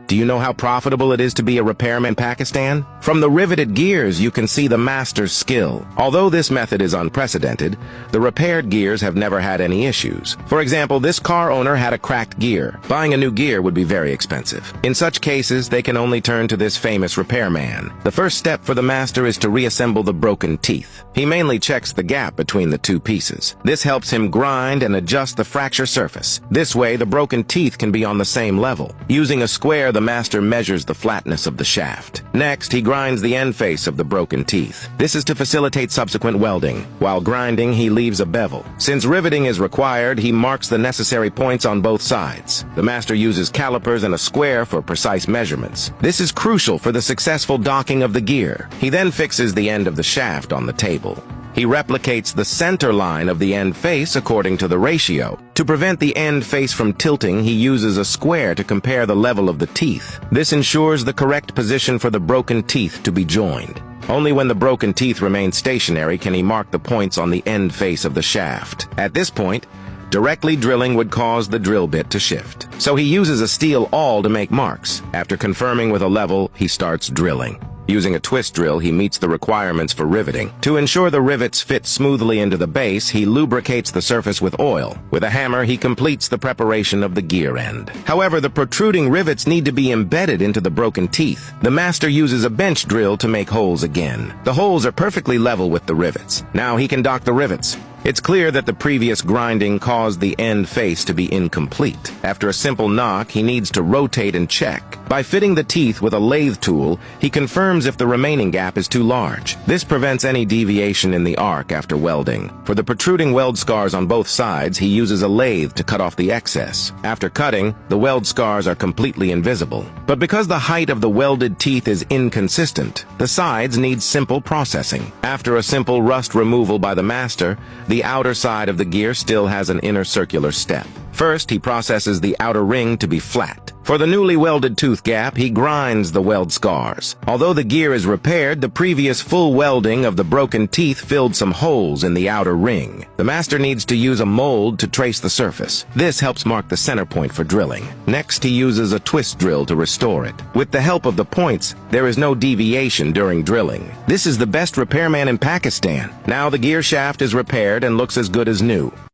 Do you know how profitable it is to be a repairman in Pakistan? From the riveted gears, you can see the master's skill. Although this method is unprecedented, the repaired gears have never had any issues. For example, this car owner had a cracked gear. Buying a new gear would be very expensive. In such cases, they can only turn to this famous repairman. The first step for the master is to reassemble the broken teeth. He mainly checks the gap between the two pieces. This helps him grind and adjust the fracture surface. This way, the broken teeth can be on the same level. Using a square, the master measures the flatness of the shaft. Next, he grinds the end face of the broken teeth. This is to facilitate subsequent welding. While grinding, he leaves a bevel. Since riveting is required, he marks the necessary points on both sides. The master uses calipers and a square for precise measurements. This is crucial for the successful docking of the gear. He then fixes the end of the shaft on the table. He replicates the center line of the end face according to the ratio. To prevent the end face from tilting, he uses a square to compare the level of the teeth. This ensures the correct position for the broken teeth to be joined. Only when the broken teeth remain stationary can he mark the points on the end face of the shaft. At this point, directly drilling would cause the drill bit to shift. So he uses a steel awl to make marks. After confirming with a level, he starts drilling. Using a twist drill, he meets the requirements for riveting. To ensure the rivets fit smoothly into the base, he lubricates the surface with oil. With a hammer, he completes the preparation of the gear end. However, the protruding rivets need to be embedded into the broken teeth. The master uses a bench drill to make holes again. The holes are perfectly level with the rivets. Now he can dock the rivets. It's clear that the previous grinding caused the end face to be incomplete. After a simple knock, he needs to rotate and check. By fitting the teeth with a lathe tool, he confirms if the remaining gap is too large. This prevents any deviation in the arc after welding. For the protruding weld scars on both sides, he uses a lathe to cut off the excess. After cutting, the weld scars are completely invisible. But because the height of the welded teeth is inconsistent, the sides need simple processing. After a simple rust removal by the master, the outer side of the gear still has an inner circular step. First, he processes the outer ring to be flat. For the newly welded tooth gap, he grinds the weld scars. Although the gear is repaired, the previous full welding of the broken teeth filled some holes in the outer ring. The master needs to use a mold to trace the surface. This helps mark the center point for drilling. Next, he uses a twist drill to restore it. With the help of the points, there is no deviation during drilling. This is the best repairman in Pakistan. Now the gear shaft is repaired and looks as good as new.